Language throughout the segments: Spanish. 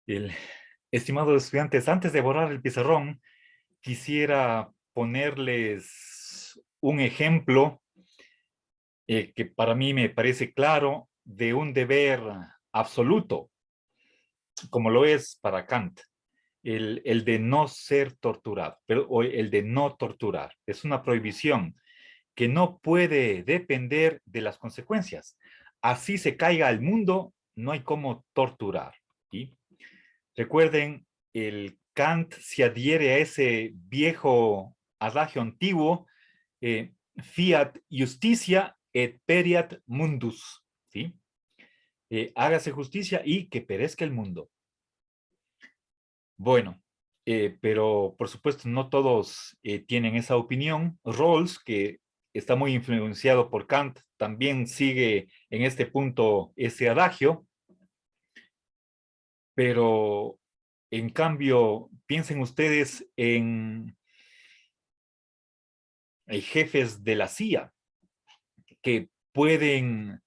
El, estimados estudiantes, antes de borrar el pizarrón, quisiera ponerles un ejemplo que para mí me parece claro de un deber absoluto, como lo es para Kant, el de no ser torturado, o el de no torturar. Es una prohibición que no puede depender de las consecuencias. Así se caiga el mundo, no hay cómo torturar. ¿Sí? Recuerden, el Kant se adhiere a ese viejo adagio antiguo, fiat justitia et pereat mundus, ¿sí? Hágase justicia y que perezca el mundo. Bueno, pero por supuesto no todos tienen esa opinión. Rawls, que está muy influenciado por Kant, también sigue en este punto ese adagio, pero en cambio, piensen ustedes en jefes de la CIA que pueden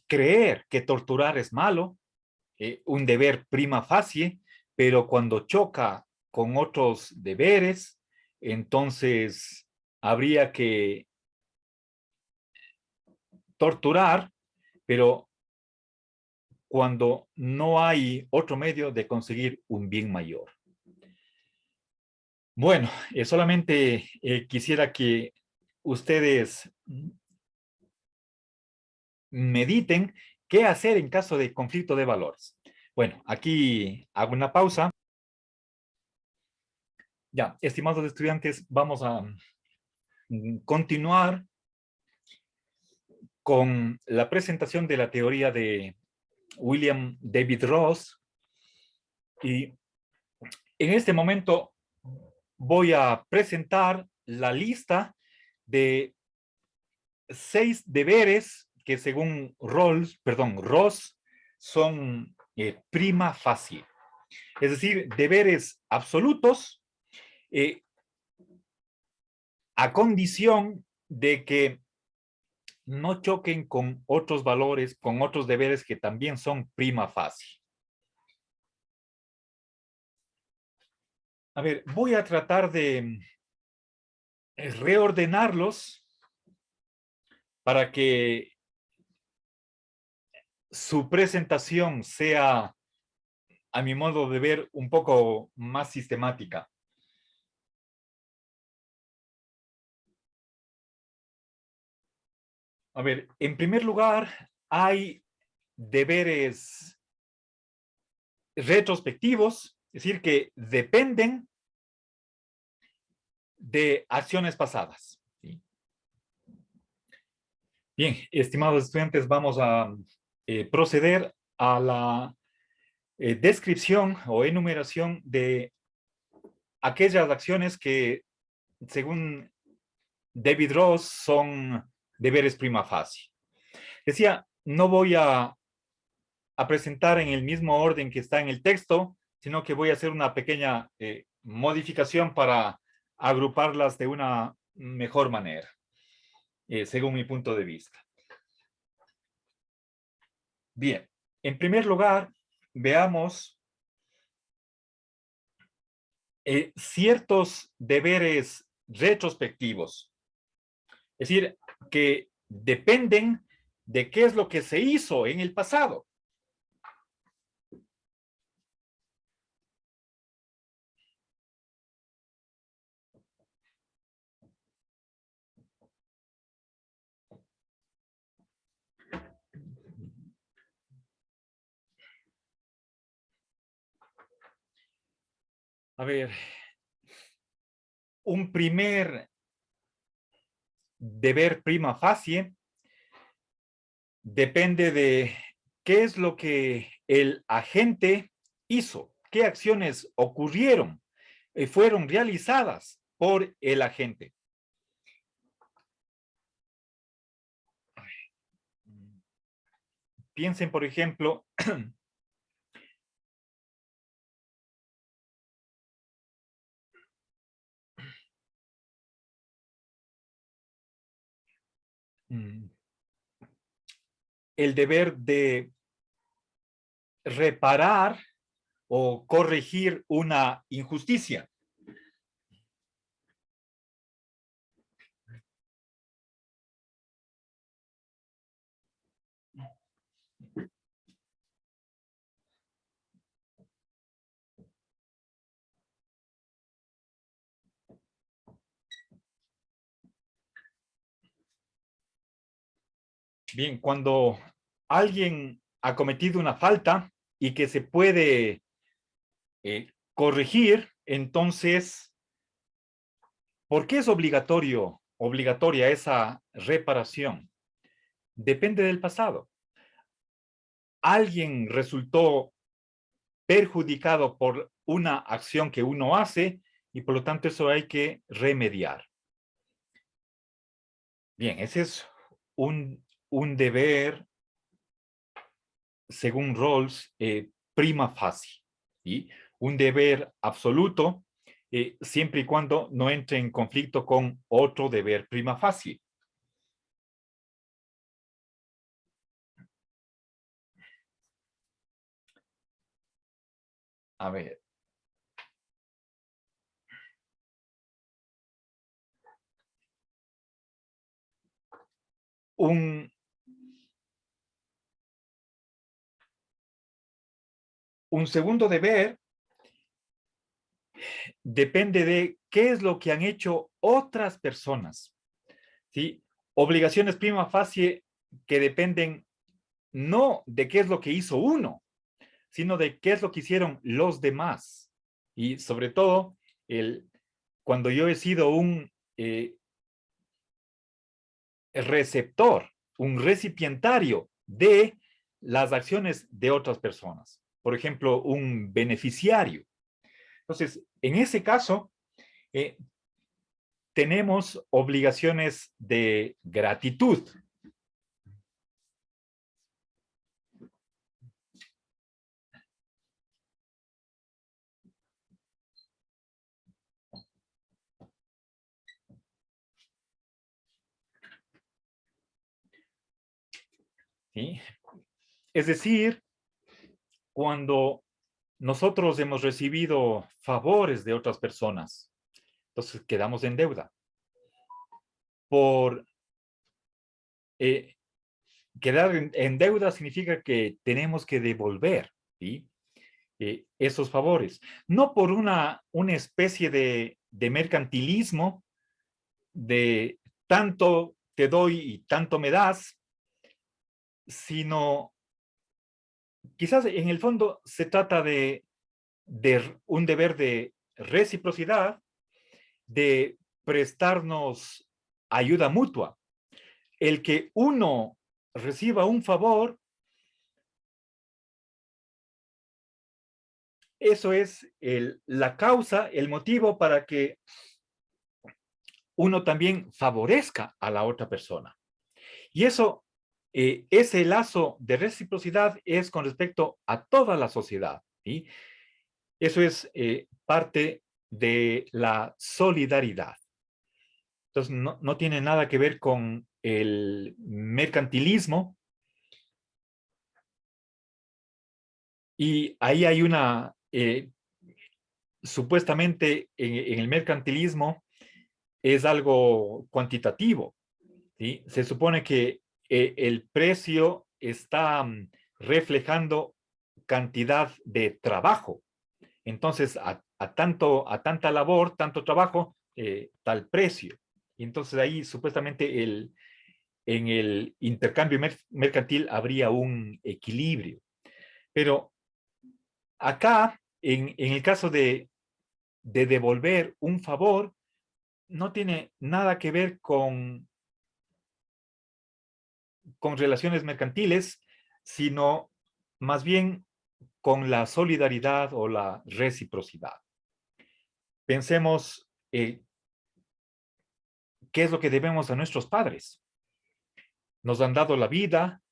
creer que torturar es malo, un deber prima facie, pero cuando choca con otros deberes, entonces habría que torturar, pero cuando no hay otro medio de conseguir un bien mayor. Bueno, solamente quisiera que ustedes mediten qué hacer en caso de conflicto de valores. Bueno, aquí hago una pausa. Ya, estimados estudiantes, vamos a continuar con la presentación de la teoría de William David Ross. Y en este momento voy a presentar la lista de 6 deberes que según Ross son prima facie. Es decir, deberes absolutos eh, a condición de que no choquen con otros valores, con otros deberes que también son prima facie. A ver, voy a tratar de reordenarlos para que su presentación sea, a mi modo de ver, un poco más sistemática. A ver, en primer lugar, hay deberes retrospectivos, es decir, que dependen de acciones pasadas. ¿Sí? Bien, estimados estudiantes, vamos a proceder a la descripción o enumeración de aquellas acciones que, según David Ross, son deberes prima facie. Decía, no voy a presentar en el mismo orden que está en el texto, sino que voy a hacer una pequeña modificación para agruparlas de una mejor manera, según mi punto de vista. Bien, en primer lugar, veamos ciertos deberes retrospectivos, es decir, que dependen de qué es lo que se hizo en el pasado. A ver, un primer deber prima facie depende de qué es lo que el agente hizo, qué acciones ocurrieron, fueron realizadas por el agente. Piensen, por ejemplo, el deber de reparar o corregir una injusticia. Bien, cuando alguien ha cometido una falta y que se puede corregir, entonces, ¿por qué es obligatoria esa reparación? Depende del pasado. Alguien resultó perjudicado por una acción que uno hace y por lo tanto eso hay que remediar. Bien, ese es un deber, según Rawls, prima facie, ¿sí? Un deber absoluto, siempre y cuando no entre en conflicto con otro deber prima facie. A ver, un, un segundo deber depende de qué es lo que han hecho otras personas, ¿sí? Obligaciones prima facie que dependen no de qué es lo que hizo uno, sino de qué es lo que hicieron los demás. Y sobre todo, cuando yo he sido un receptor, un recipientario de las acciones de otras personas. Por ejemplo, un beneficiario. Entonces, en ese caso, eh, tenemos obligaciones de gratitud. ¿Sí? Es decir, cuando nosotros hemos recibido favores de otras personas, entonces quedamos en deuda. Por eh, quedar en deuda significa que tenemos que devolver, ¿sí? Esos favores. No por una especie de mercantilismo, de tanto te doy y tanto me das, sino quizás en el fondo se trata de un deber de reciprocidad, de prestarnos ayuda mutua. El que uno reciba un favor, eso es la causa, el motivo para que uno también favorezca a la otra persona. Y eso, ese lazo de reciprocidad es con respecto a toda la sociedad. ¿Sí? Eso es parte de la solidaridad. Entonces, no tiene nada que ver con el mercantilismo. Y ahí hay supuestamente en el mercantilismo es algo cuantitativo, ¿sí? Se supone que el precio está reflejando cantidad de trabajo. Entonces, a tanta labor, tanto trabajo, tal precio. Y entonces ahí supuestamente en el intercambio mercantil habría un equilibrio. Pero acá, en el caso de devolver un favor, no tiene nada que ver con relaciones mercantiles, sino más bien con la solidaridad o la reciprocidad. Pensemos qué es lo que debemos a nuestros padres. Nos han dado la vida,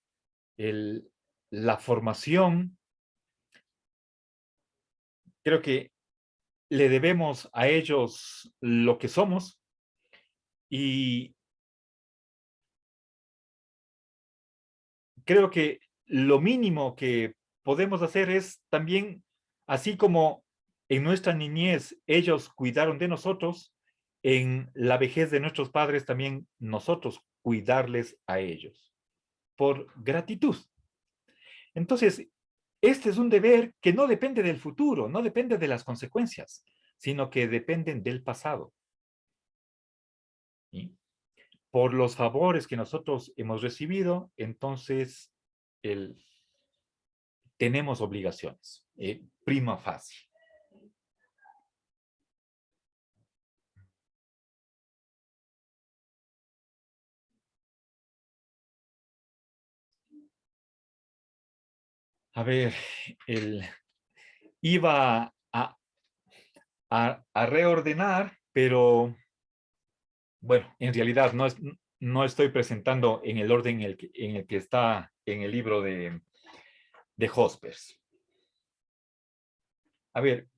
la formación. Creo que le debemos a ellos lo que somos y creo que lo mínimo que podemos hacer es también, así como en nuestra niñez ellos cuidaron de nosotros, en la vejez de nuestros padres también nosotros cuidarles a ellos, por gratitud. Entonces, este es un deber que no depende del futuro, no depende de las consecuencias, sino que dependen del pasado. ¿Sí? Por los favores que nosotros hemos recibido, entonces tenemos obligaciones, prima facie. A ver, iba a reordenar, pero bueno, en realidad no estoy presentando en el orden en el que está en el libro de Hospers. A ver,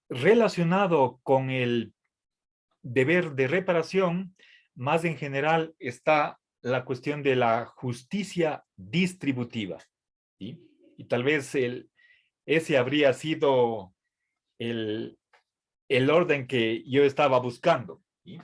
relacionado con el deber de reparación, más en general está la cuestión de la justicia distributiva. ¿Sí? Y tal vez ese habría sido el, el orden que yo estaba buscando. ¿Sí?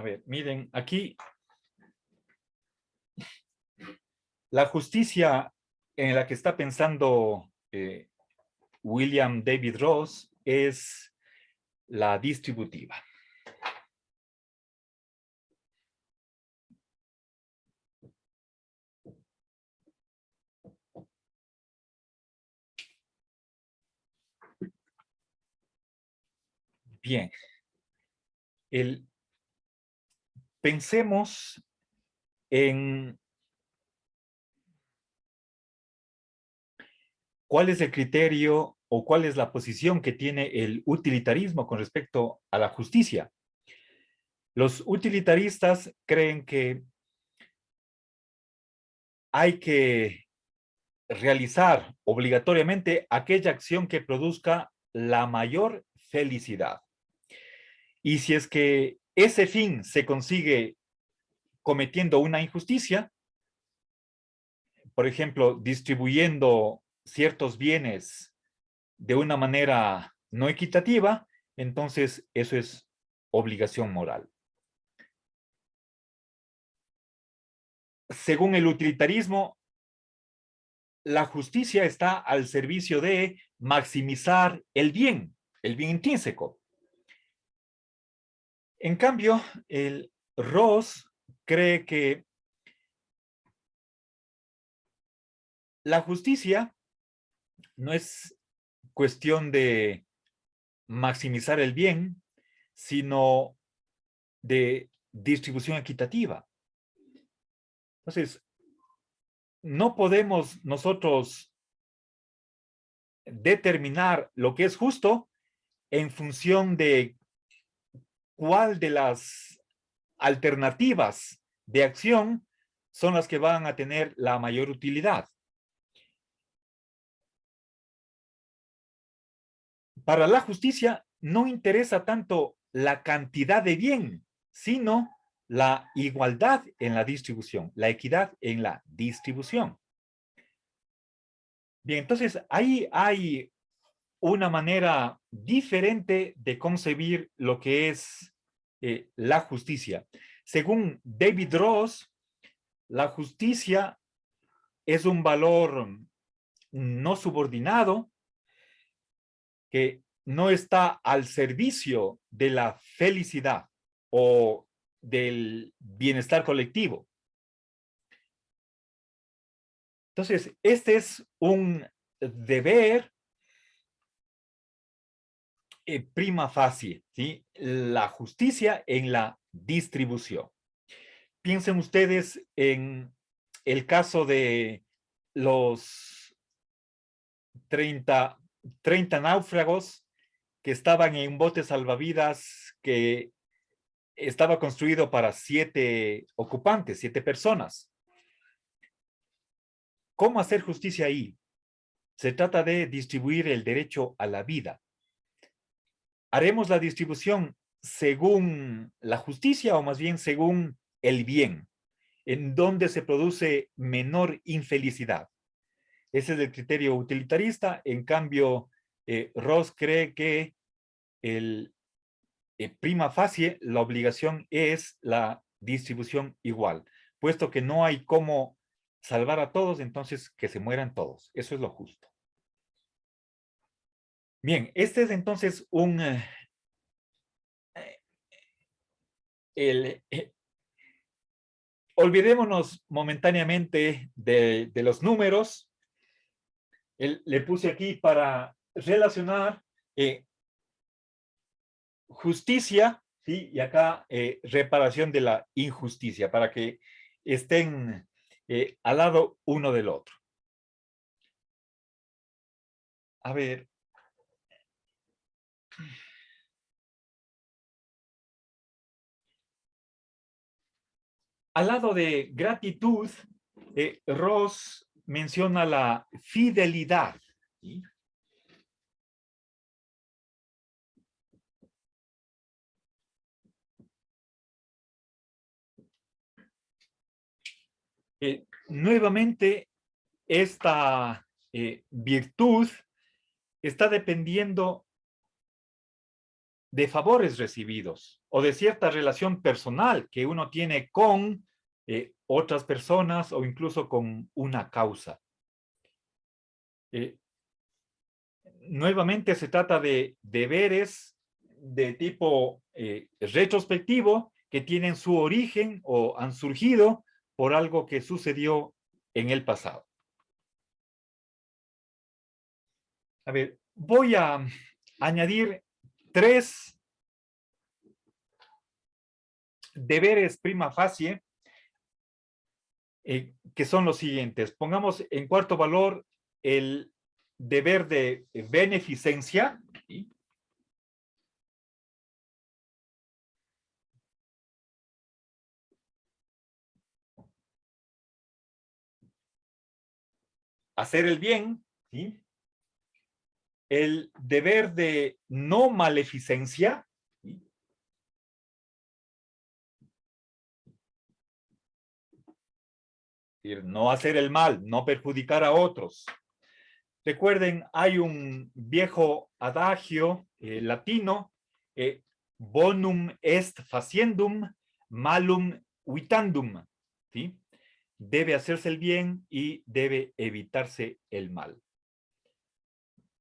A ver, miren, aquí la justicia en la que está pensando William David Ross es la distributiva. Bien, pensemos en cuál es el criterio o cuál es la posición que tiene el utilitarismo con respecto a la justicia. Los utilitaristas creen que hay que realizar obligatoriamente aquella acción que produzca la mayor felicidad. Y si es que ese fin se consigue cometiendo una injusticia, por ejemplo, distribuyendo ciertos bienes de una manera no equitativa, entonces eso es obligación moral. Según el utilitarismo, la justicia está al servicio de maximizar el bien intrínseco. En cambio, el Ross cree que la justicia no es cuestión de maximizar el bien, sino de distribución equitativa. Entonces, no podemos nosotros determinar lo que es justo en función de cuál de las alternativas de acción son las que van a tener la mayor utilidad. Para la justicia no interesa tanto la cantidad de bien, sino la igualdad en la distribución, la equidad en la distribución. Bien, entonces ahí hay una manera diferente de concebir lo que es la justicia. Según David Ross, la justicia es un valor no subordinado que no está al servicio de la felicidad o del bienestar colectivo. Entonces, este es un deber prima facie, ¿sí? La justicia en la distribución. Piensen ustedes en el caso de los 30 náufragos que estaban en un bote salvavidas que estaba construido para 7 ocupantes, 7 personas. ¿Cómo hacer justicia ahí? Se trata de distribuir el derecho a la vida. ¿Haremos la distribución según la justicia o más bien según el bien? ¿En donde se produce menor infelicidad? Ese es el criterio utilitarista. En cambio, Rawls cree que el prima facie, la obligación es la distribución igual. Puesto que no hay cómo salvar a todos, entonces que se mueran todos. Eso es lo justo. Bien, este es entonces el, olvidémonos momentáneamente de los números. Le puse aquí para relacionar justicia, ¿sí? Y acá reparación de la injusticia, para que estén al lado uno del otro. A ver. Al lado de gratitud, Ross menciona la fidelidad. ¿Sí? Nuevamente, esta virtud está dependiendo de favores recibidos o de cierta relación personal que uno tiene con otras personas o incluso con una causa. Nuevamente se trata de deberes de tipo retrospectivo que tienen su origen o han surgido por algo que sucedió en el pasado. A ver, voy a añadir 3 deberes prima facie que son los siguientes. Pongamos en cuarto valor el deber de beneficencia. ¿Sí? Hacer el bien. ¿Sí? El deber de no maleficencia. ¿Sí? No hacer el mal, no perjudicar a otros. Recuerden, hay un viejo adagio latino, bonum est faciendum, malum vitandum. ¿Sí? Debe hacerse el bien y debe evitarse el mal.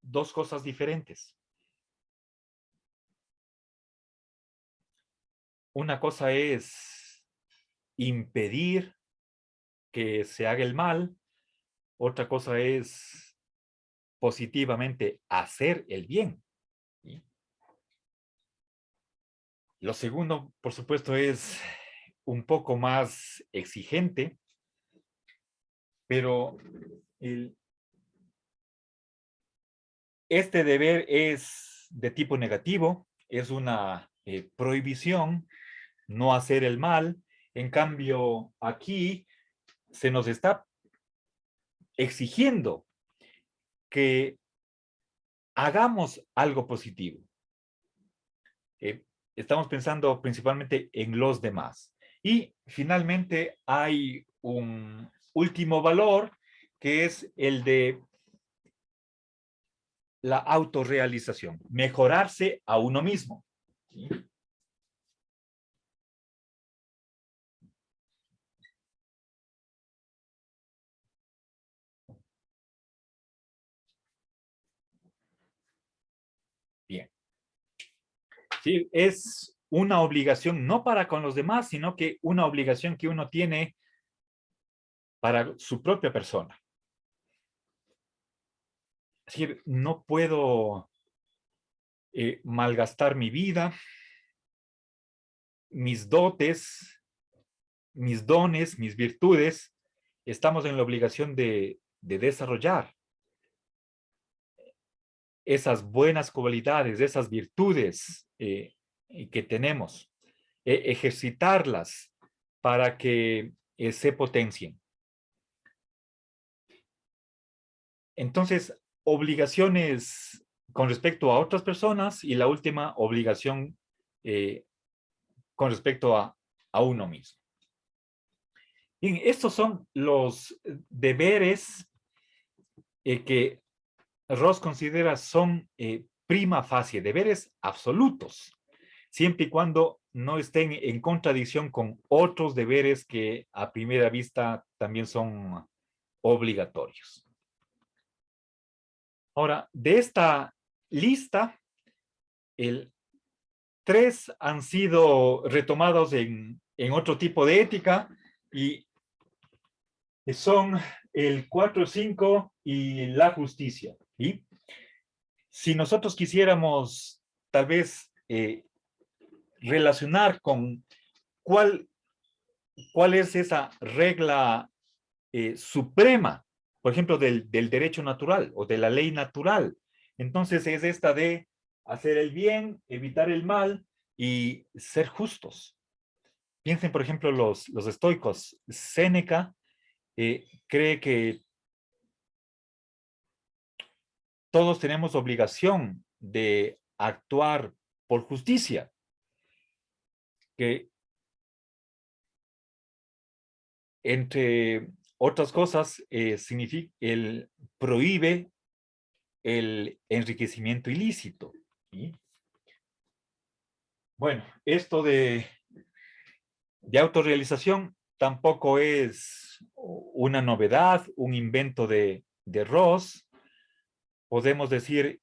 2 cosas diferentes. Una cosa es impedir que se haga el mal, otra cosa es positivamente hacer el bien. ¿Sí? Lo segundo, por supuesto, es un poco más exigente, pero este deber es de tipo negativo, es una prohibición, no hacer el mal. En cambio, aquí se nos está exigiendo que hagamos algo positivo. Estamos pensando principalmente en los demás. Y finalmente hay un último valor que es el de la autorrealización, mejorarse a uno mismo. ¿Sí? Bien. Sí, es una obligación no para con los demás, sino que una obligación que uno tiene para su propia persona. Es decir, no puedo malgastar mi vida, mis dotes, mis dones, mis virtudes. Estamos en la obligación de desarrollar esas buenas cualidades, esas virtudes que tenemos. ejercitarlas para que se potencien. Entonces, obligaciones con respecto a otras personas y la última obligación con respecto a uno mismo. Bien, estos son los deberes que Rawls considera son prima facie, deberes absolutos, siempre y cuando no estén en contradicción con otros deberes que a primera vista también son obligatorios. Ahora, de esta lista, tres han sido retomados en otro tipo de ética y son el 4, 5 y la justicia. ¿Sí? Si nosotros quisiéramos tal vez relacionar con cuál es esa regla suprema, por ejemplo, del derecho natural o de la ley natural, entonces es esta de hacer el bien, evitar el mal y ser justos. Piensen, por ejemplo, los estoicos. Séneca cree que todos tenemos obligación de actuar por justicia, que entre otras cosas significa prohíbe el enriquecimiento ilícito. ¿Sí? Bueno, esto de autorrealización tampoco es una novedad, un invento de Rawls. Podemos decir,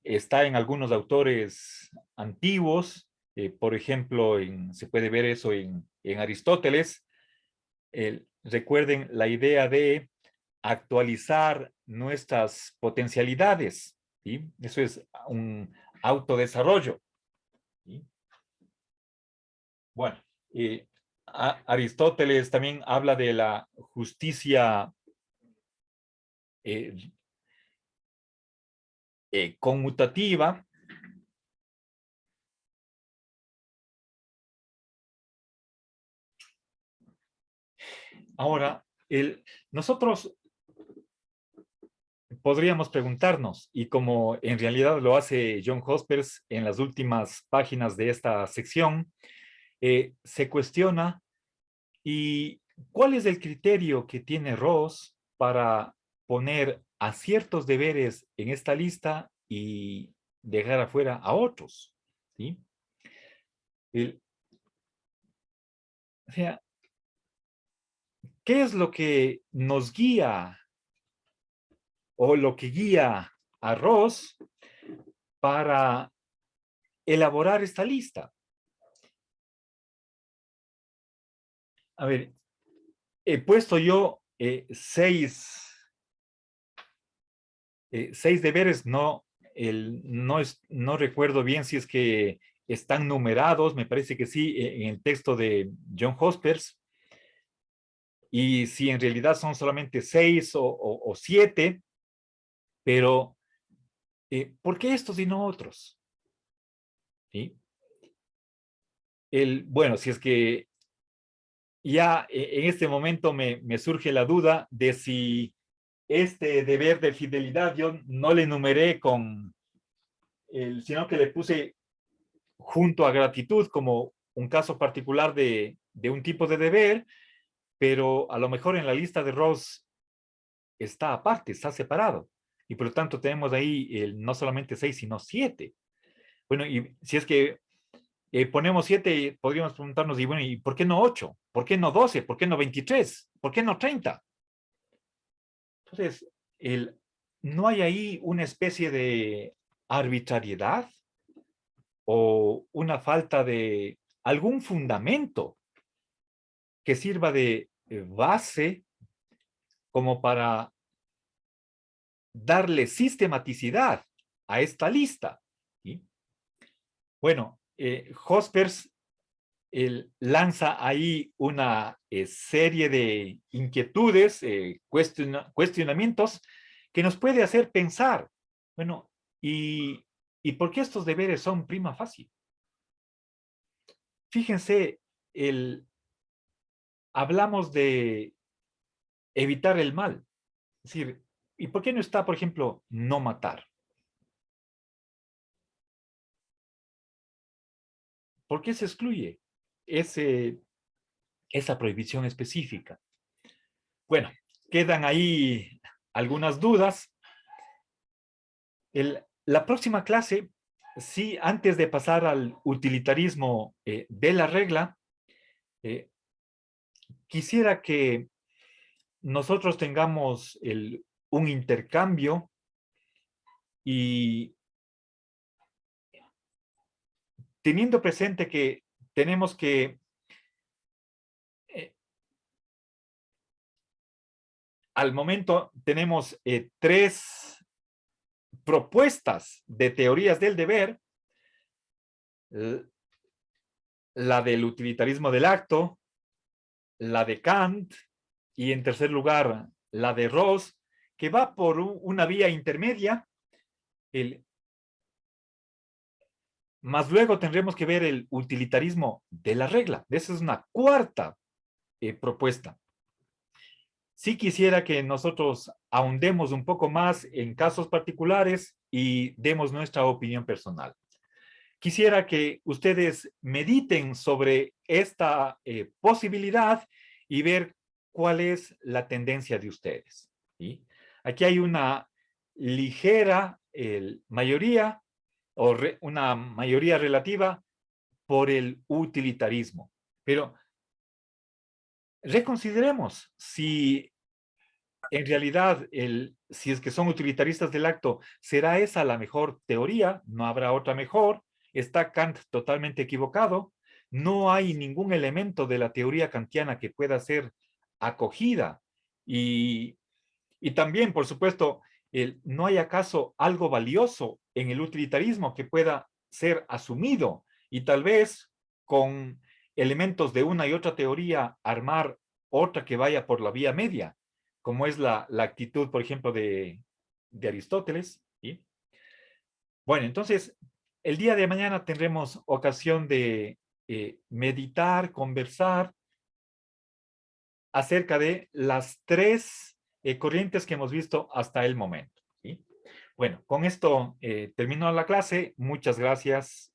está en algunos autores antiguos, por ejemplo, se puede ver eso en Aristóteles. Recuerden la idea de actualizar nuestras potencialidades, ¿sí? Eso es un autodesarrollo, ¿sí? Bueno, Aristóteles también habla de la justicia eh, conmutativa. Ahora, nosotros podríamos preguntarnos, y como en realidad lo hace John Hospers en las últimas páginas de esta sección, se cuestiona, ¿y cuál es el criterio que tiene Rawls para poner a ciertos deberes en esta lista y dejar afuera a otros? ¿Sí? O sea, ¿qué es lo que nos guía o lo que guía a Rawls para elaborar esta lista? A ver, he puesto yo seis deberes, no recuerdo bien si es que están numerados, me parece que sí, en el texto de John Hospers, y si en realidad son solamente 6 o 7, pero ¿por qué estos y no otros? ¿Sí? Bueno, si es que ya en este momento me surge la duda de si este deber de fidelidad yo no le numeré sino que le puse junto a gratitud como un caso particular de un tipo de deber, pero a lo mejor en la lista de Rawls está aparte, está separado. Y por lo tanto tenemos ahí no solamente 6, sino 7. Bueno, y si es que ponemos 7, podríamos preguntarnos, y bueno, ¿y por qué no 8? ¿Por qué no 12? ¿Por qué no 23? ¿Por qué no 30? Entonces, no hay ahí una especie de arbitrariedad o una falta de algún fundamento que sirva de base como para darle sistematicidad a esta lista. ¿Sí? Bueno, Hospers lanza ahí una serie de inquietudes, cuestionamientos que nos puede hacer pensar, bueno, ¿y por qué estos deberes son prima facie? fíjense, hablamos de evitar el mal. Es decir, ¿y por qué no está, por ejemplo, no matar? ¿Por qué se excluye esa prohibición específica? Bueno, quedan ahí algunas dudas. La próxima clase, sí, antes de pasar al utilitarismo de la regla, eh, quisiera que nosotros tengamos un intercambio y teniendo presente que tenemos que, eh, al momento tenemos tres propuestas de teorías del deber, la del utilitarismo del acto, la de Kant y en tercer lugar la de Rawls, que va por una vía intermedia, más luego tendremos que ver el utilitarismo de la regla. Esa es una cuarta propuesta. Sí quisiera que nosotros ahondemos un poco más en casos particulares y demos nuestra opinión personal. Quisiera que ustedes mediten sobre esta posibilidad y ver cuál es la tendencia de ustedes. ¿Sí? Aquí hay una ligera mayoría o una mayoría relativa por el utilitarismo. Pero reconsideremos si en realidad, si es que son utilitaristas del acto, ¿será esa la mejor teoría? ¿No habrá otra mejor? ¿Está Kant totalmente equivocado? No hay ningún elemento de la teoría kantiana que pueda ser acogida. Y, y también, por supuesto, ¿no hay acaso algo valioso en el utilitarismo que pueda ser asumido y tal vez con elementos de una y otra teoría armar otra que vaya por la vía media, como es la actitud, por ejemplo, de Aristóteles? ¿Sí? Bueno, entonces, el día de mañana tendremos ocasión de meditar, conversar acerca de las tres corrientes que hemos visto hasta el momento. ¿Sí? Bueno, con esto termino la clase. Muchas gracias.